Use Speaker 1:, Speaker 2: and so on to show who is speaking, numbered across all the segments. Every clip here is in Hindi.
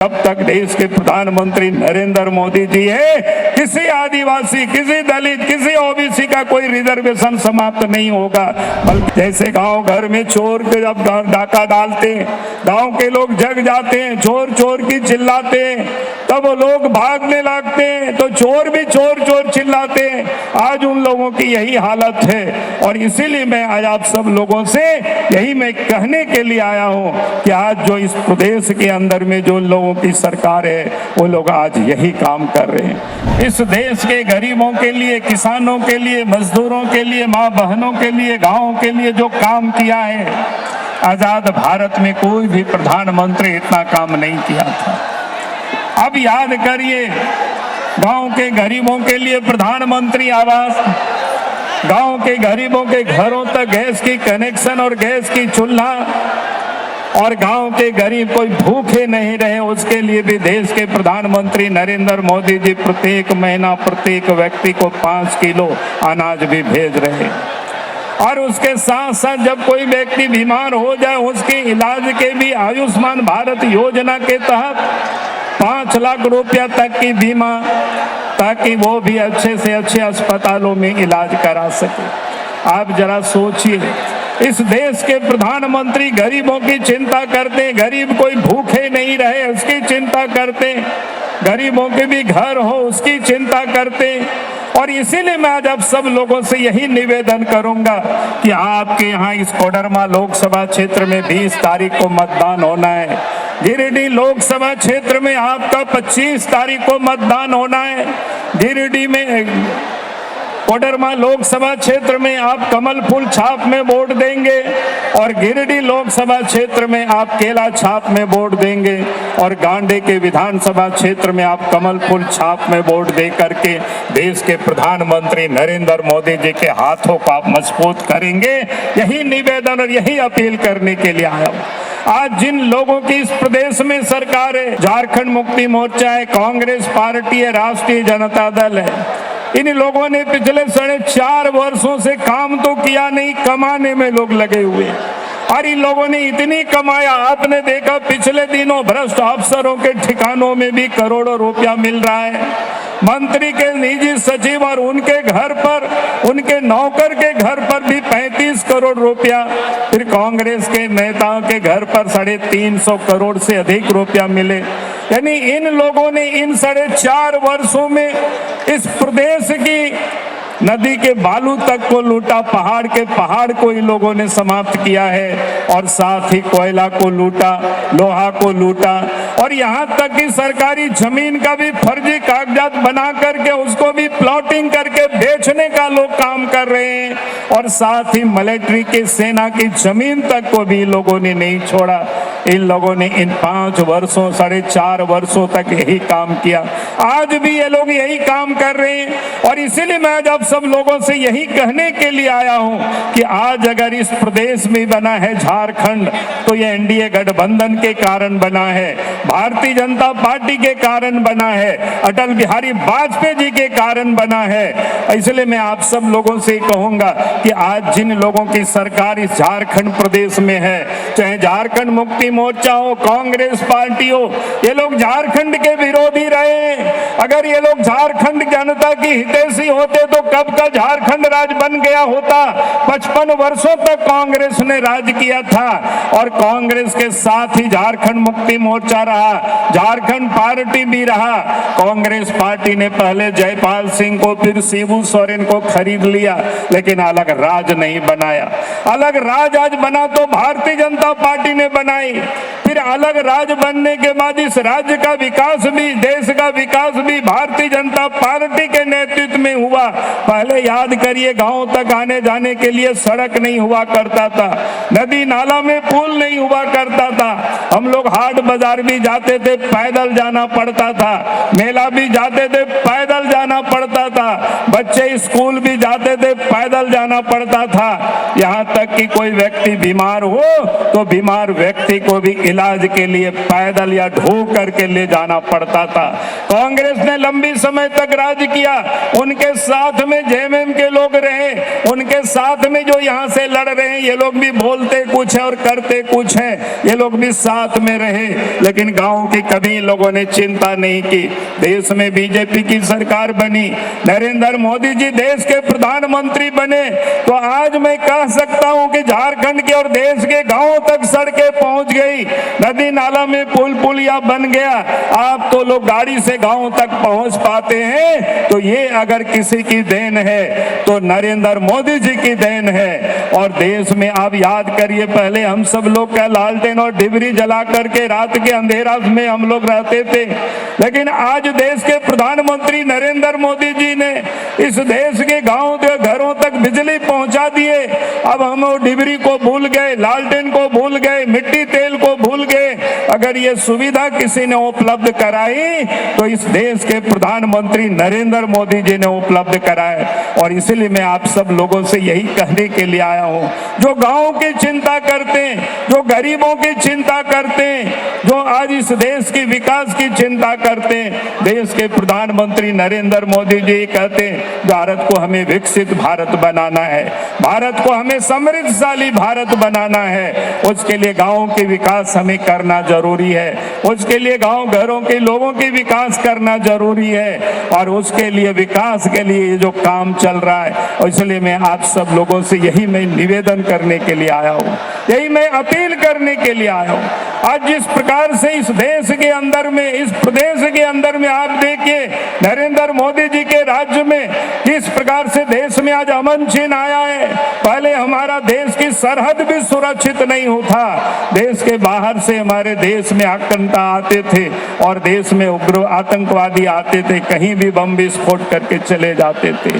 Speaker 1: जब तक देश के प्रधानमंत्री नरेंद्र मोदी जी है, किसी आदिवासी, किसी दलित, किसी ओबीसी का कोई रिजर्वेशन समाप्त नहीं होगा। बल्कि जैसे गांव घर में चोर के जब डाका डालते हैं, गांव के लोग जग जाते हैं, चोर चोर की चिल्लाते हैं, तब वो लोग भागने लगते हैं, तो चोर भी चोर चोर चिल्लाते हैं। आज उन लोगों की यही हालत है और इसीलिए मैं आज आप सब लोगों से यही मैं कहने के लिए आया हूँ कि आज जो इस प्रदेश के अंदर में जो लोगों की सरकार है, वो लोग आज यही काम कर रहे हैं। इस देश के गरीबों के लिए, किसानों के लिए, मजदूरों के लिए, माँ बहनों के लिए, गाँवों के लिए जो काम किया है, आजाद भारत में कोई भी प्रधानमंत्री इतना काम नहीं किया था। अब याद करिए, गांव के गरीबों के लिए प्रधानमंत्री आवास, गांव के गरीबों के घरों तक गैस की कनेक्शन और गैस की चूल्हा, और गांव के गरीब कोई भूखे नहीं रहे, उसके लिए भी देश के प्रधानमंत्री नरेंद्र मोदी जी प्रत्येक महीना प्रत्येक व्यक्ति को 5 किलो अनाज भी भेज रहे हैं। और उसके साथ साथ जब कोई व्यक्ति बीमार हो जाए, उसके इलाज के भी आयुष्मान भारत योजना के तहत 5 लाख रुपया तक की बीमा, ताकि वो भी अच्छे से अच्छे अस्पतालों में इलाज करा सके। आप जरा सोचिए, इस देश के प्रधानमंत्री गरीबों की चिंता करते, गरीब कोई भूखे नहीं रहे उसकी चिंता करते, गरीबों के भी घर हो उसकी चिंता करते। और इसीलिए मैं आज आप सब लोगों से यही निवेदन करूंगा कि आपके यहाँ इस कोडरमा लोकसभा क्षेत्र में 20 तारीख को मतदान होना है। गिरिडीह लोकसभा क्षेत्र में आपका 25 तारीख को मतदान होना है। गिरिडीह में, कोडरमा लोकसभा क्षेत्र में आप कमल फूल छाप में वोट देंगे और गिरिडीह लोकसभा क्षेत्र में आप केला छाप में वोट देंगे और गांडे के विधानसभा क्षेत्र में आप कमल फूल छाप में वोट दे करके देश के प्रधानमंत्री नरेंद्र मोदी जी के हाथों को आप मजबूत करेंगे। यही निवेदन और यही अपील करने के लिए आया हूँ। आज जिन लोगों की इस प्रदेश में सरकार है, झारखंड मुक्ति मोर्चा है, कांग्रेस पार्टी है, राष्ट्रीय जनता दल है, इन लोगों ने पिछले 4.5 वर्षों से काम तो किया नहीं, कमाने में लोग लगे हुए। और इन लोगों ने इतनी कमाया, आपने देखा पिछले दिनों भ्रष्ट अफसरों के ठिकानों में भी करोड़ों रुपया मिल रहा है। मंत्री के निजी सचिव और उनके घर पर, उनके नौकर के घर पर भी 35 करोड़ रुपया, फिर कांग्रेस के नेताओं के घर पर 350 करोड़ से अधिक रुपया मिले। यानी इन लोगों ने इन 4.5 वर्षों में इस प्रदेश की नदी के बालू तक को लूटा, पहाड़ के पहाड़ को इन लोगों ने समाप्त किया है और साथ ही कोयला को लूटा, लोहा को लूटा और यहाँ तक कि सरकारी जमीन का भी फर्जी कागजात बना करके उसको भी प्लॉटिंग करके बेचने का लोग काम कर रहे हैं। और साथ ही मिलिट्री के सेना की जमीन तक को भी लोगों ने नहीं छोड़ा। इन लोगों ने इन 5 वर्षों, 4.5 वर्षों तक यही काम किया। आज भी ये लोग यही काम कर रहे हैं और इसीलिए मैं आज सब लोगों से यही कहने के लिए आया हूं कि आज अगर इस प्रदेश में बना है झारखंड, तो ये एनडीए गठबंधन के कारण बना है, भारतीय जनता पार्टी के कारण बना है, अटल बिहारी वाजपेयी जी के कारण बना है। इसलिए मैं आप सब लोगों से कहूंगा कि आज जिन लोगों की सरकार इस झारखंड प्रदेश में है, चाहे झारखंड मुक्ति मोर्चा हो, कांग्रेस पार्टी हो, ये लोग झारखंड के विरोधी रहे। अगर ये लोग झारखंड जनता की हितैषी होते तो कब का झारखंड राज बन गया होता। 55 वर्षों तक कांग्रेस ने राज किया था और कांग्रेस के साथ ही झारखंड मुक्ति मोर्चा रहा, झारखंड पार्टी भी रहा। कांग्रेस पार्टी ने पहले जयपाल सिंह को, फिर शिबू सोरेन को खरीद लिया, लेकिन अलग राज नहीं बनाया। अलग राज आज बना तो भारतीय जनता पार्टी ने बनाई। फिर अलग राज बनने के बाद इस राज्य का विकास भी, देश का विकास भी भारतीय जनता पार्टी के नेतृत्व में हुआ। पहले याद करिए, गांव तक आने जाने के लिए सड़क नहीं हुआ करता था, नदी नाला में पुल नहीं हुआ करता था, हम लोग हाट बाजार भी जाते थे पैदल जाना पड़ता था, मेला भी जाते थे पैदल जाना पड़ता था, बच्चे स्कूल भी जाते थे पैदल जाना पड़ता था। यहाँ तक कि कोई व्यक्ति बीमार हो तो बीमार व्यक्ति को भी इलाज के लिए पैदल या ढो करके ले जाना पड़ता था। कांग्रेस ने लंबी समय तक राज किया, उनके साथ में जेएमएम के लोग रहे, उनके साथ में जो यहाँ से लड़ रहे हैं ये लोग भी बोलते कुछ है और करते कुछ है, ये लोग भी साथ में रहे, लेकिन गांव की कभी लोगों ने चिंता नहीं की। देश में बीजेपी की सरकार बनी, नरेंद्र मोदी जी देश के प्रधानमंत्री बने, तो आज मैं कह सकता हूं कि झारखंड के और देश के गांवों तक सड़कें पहुंच गई, नदी नाला में पुल पुलिया बन गया, आप तो लोग गाड़ी से गांवों तक पहुंच पाते हैं। तो ये अगर किसी की देन है तो नरेंद्र मोदी जी की देन है। और देश में आप याद करिए, पहले हम सब लोग का लालटेन और डिबरी जला करके रात के अंधेरा में हम लोग रहते थे, लेकिन आज देश के प्रधानमंत्री नरेंद्र मोदी जी ने इस देश के गांव के घरों तक बिजली पहुंचा दिए। अब हम डिबरी को भूल गए, लालटेन को भूल गए, मिट्टी तेल को भूल गए। अगर ये सुविधा किसी ने उपलब्ध कराई तो इस देश के प्रधानमंत्री नरेंद्र मोदी जी ने उपलब्ध कराए। और इसलिए मैं आप सब लोगों से यही कहने के लिए आया हूं, जो गांव की चिंता करते हैं, जो गरीबों की चिंता करते हैं, जो आज इस देश की विकास की चिंता करते हैं, देश के प्रधानमंत्री नरेंद्र मोदी जी कहते हैं भारत को हमें विकसित भारत बनाना है, भारत को हमें समृद्धशाली भारत बनाना है। उसके लिए गांवों के विकास हमें करना जरूरी है, उसके लिए गांव घरों के लोगों के विकास करना जरूरी है, और उसके लिए विकास के लिए जो काम चल रहा है, इसलिए मैं आप सब लोगों से यही मैं निवेदन करने के लिए आया हूँ, यही मैं अपील करने के लिए आया हूँ। आज जिस प्रकार से इस देश के अंदर में, इस प्रदेश के अंदर में आप देखिए नरेंद्र मोदी जी के राज्य में किस प्रकार से देश में आज अमन चैन आया है। पहले हमारा देश की सरहद भी सुरक्षित नहीं होता, देश के बाहर से हमारे देश में आतंकता आते थे और देश में उग्र आतंकवादी आते थे, कहीं भी बम विस्फोट करके चले जाते थे।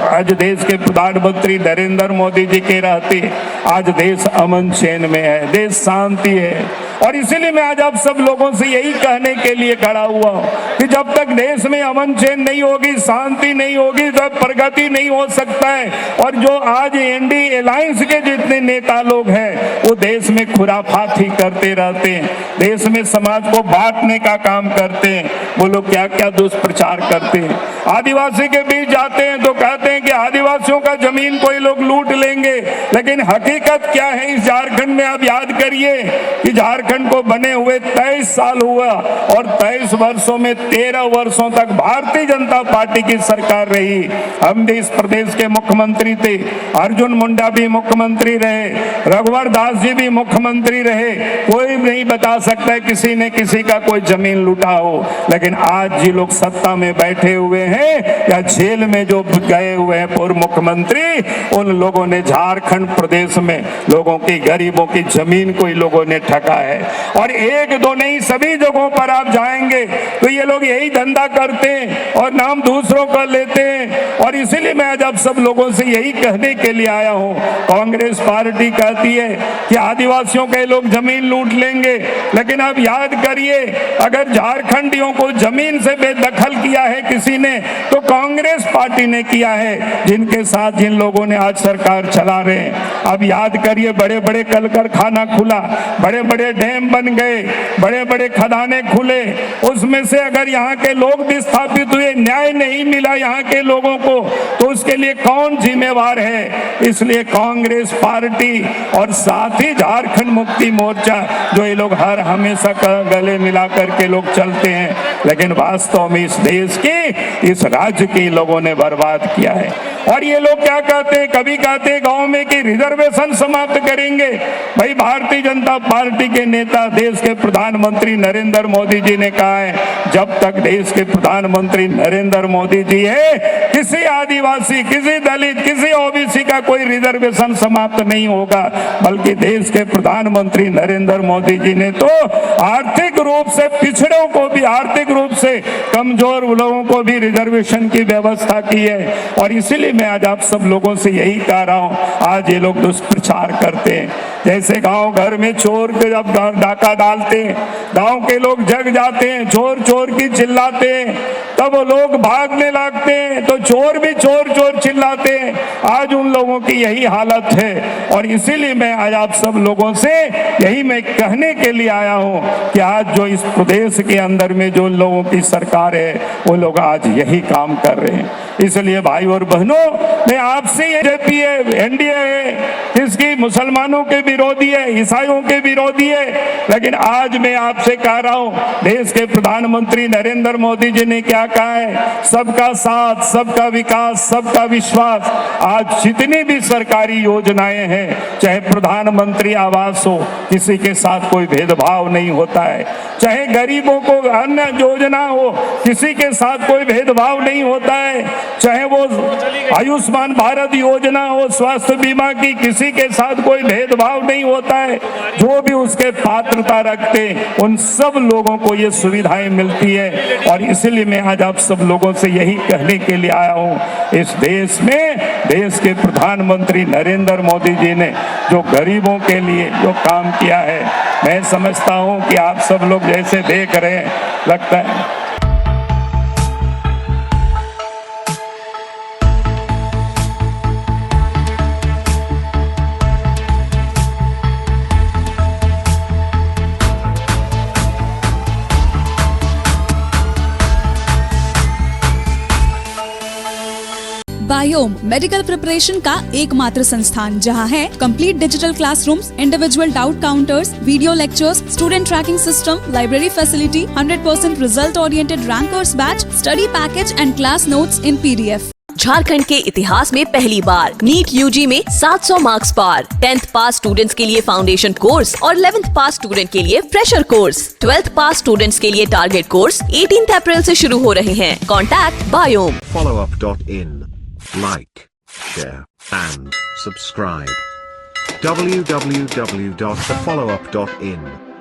Speaker 1: आज देश के प्रधानमंत्री नरेंद्र मोदी जी के रहते आज देश अमन चैन में है, देश शांति है। और इसीलिए मैं आज आप सब लोगों से यही कहने के लिए खड़ा हुआ हूं कि जब तक देश में अमन चैन नहीं होगी, शांति नहीं होगी, तब प्रगति नहीं हो सकता है। और जो आज एनडी अलायंस के जितने नेता लोग हैं वो देश में खुराफाती करते रहते हैं, देश में समाज को बांटने का काम करते हैं, वो लोग क्या क्या दुष्प्रचार करते हैं। आदिवासी के बीच जाते हैं तो कहते हैं कि आदिवासियों का जमीन कोई लोग लूट लेंगे, लेकिन हकीकत क्या है इस झारखंड में आप याद करिए कि झारखंड को बने हुए 23 साल हुआ और 23 वर्षों में 13 वर्षों तक भारतीय जनता पार्टी की सरकार रही। हम भी इस प्रदेश के मुख्यमंत्री थे, अर्जुन मुंडा भी मुख्यमंत्री रहे, रघुवर दास जी भी मुख्यमंत्री रहे, कोई नहीं बता सकता किसी ने किसी का कोई जमीन लूटा हो। लेकिन आज जी लोग सत्ता में बैठे हुए हैं या जेल में जो गए हुए हैं पूर्व मुख्यमंत्री, उन लोगों ने झारखंड प्रदेश में लोगों की, गरीबों की जमीन को लोगों ने ठगा है। और एक दो नहीं, सभी जगहों पर आप जाएंगे तो ये लोग यही धंधा करते हैं और नाम दूसरों का लेते हैं। और इसीलिए मैं आज आप सब लोगों से यही कहने के लिए आया हूं, कांग्रेस पार्टी कहती है कि आदिवासियों के लोग जमीन लूट लेंगे, लेकिन आप याद करिए अगर झारखंडियों को जमीन से बेदखल किया है किसी ने तो कांग्रेस पार्टी ने किया है, जिनके साथ जिन लोगों ने आज सरकार चला रहे हैं। अब याद करिए बड़े बड़े कल कारखाना खुला, बड़े बड़े डैम बन गए, बड़े बड़े खदाने खुले, उसमें से अगर यहाँ के लोग विस्थापित हुए, न्याय नहीं मिला यहाँ के लोगों को, तो उसके लिए कौन जिम्मेवार है। इसलिए कांग्रेस पार्टी और साथ ही झारखंड मुक्ति मोर्चा, जो ये लोग हर हमेशा गले मिला करके लोग चलते हैं, लेकिन वास्तव में इस देश की, इस राज्य के लोगों ने बर्बाद किया है। और ये लोग क्या कहते हैं, कभी कहते हैं गांव में कि रिजर्वेशन समाप्त करेंगे। भाई भारतीय जनता पार्टी के नेता, देश के प्रधानमंत्री नरेंद्र मोदी जी ने कहा है जब तक देश के प्रधानमंत्री नरेंद्र मोदी जी है, किसी आदिवासी, किसी दलित, किसी ओबीसी का कोई रिजर्वेशन समाप्त नहीं होगा। बल्कि देश के प्रधानमंत्री नरेंद्र मोदी जी ने तो आर्थिक रूप से पिछड़ों को भी, आर्थिक रूप से कमजोर लोगों को भी रिजर्वेशन की व्यवस्था की है। और इसीलिए मैं आज आप सब लोगों से यही कह रहा हूं, आज ये लोग दुष्प्रचार करते हैं, जैसे गांव घर में चोर के जब डाका डालते हैं, गांव के लोग जग जाते हैं, चोर चोर की चिल्लाते हैं, तब वो लोग भागने लगते हैं तो चोर भी चोर चोर चिल्लाते हैं। आज उन लोगों की यही हालत है। और इसीलिए मैं आज आप सब लोगों से यही मैं कहने के लिए आया हूं कि आज जो इस प्रदेश के अंदर में जो लोगों की सरकार रहे वो लोग आज यही काम कर रहे हैं। इसलिए भाई और बहनों, मैं आपसे बीजेपी है, एनडीए है, इसकी मुसलमानों के विरोधी है, ईसाइयों के विरोधी है, लेकिन आज मैं आपसे कह रहा हूं, देश के प्रधानमंत्री नरेंद्र मोदी जी ने क्या कहा है, सबका साथ, सबका विकास, सबका विश्वास। आज जितनी भी सरकारी योजनाएं हैं, चाहे प्रधानमंत्री आवास हो, किसी के साथ कोई भेदभाव नहीं होता है, चाहे गरीबों को अन्य योजना हो, किसी के साथ कोई भेदभाव नहीं होता है, चाहे वो आयुष्मान भारत योजना हो, स्वास्थ्य बीमा की, किसी के साथ कोई भेदभाव नहीं होता है। जो भी उसके पात्रता रखते उन सब लोगों को ये सुविधाएं मिलती है। और इसलिए मैं आज आप सब लोगों से यही कहने के लिए आया हूं, इस देश में देश के प्रधानमंत्री नरेंद्र मोदी जी ने जो गरीबों के लिए जो काम किया है, मैं समझता हूं कि आप सब लोग जैसे देख रहे हैं, लगता है
Speaker 2: बायोम मेडिकल प्रिपरेशन का एकमात्र संस्थान, जहां है complete digital classrooms, individual doubt counters, video lectures, student tracking system, library facility, 100% result oriented rankers batch, study package and class notes in PDF।
Speaker 3: Jharkhand के इतिहास में पहली बार नीट यूजी में 700 मार्क्स पार। 10th पास स्टूडेंट्स के लिए फाउंडेशन कोर्स और 11th पास स्टूडेंट के लिए फ्रेशर कोर्स। 12th पास स्टूडेंट्स के लिए टारगेट कोर्स 18 अप्रैल से शुरू हो रहे हैं। Contact biome.
Speaker 4: followup.in, like, share and subscribe. www.thefollowup.in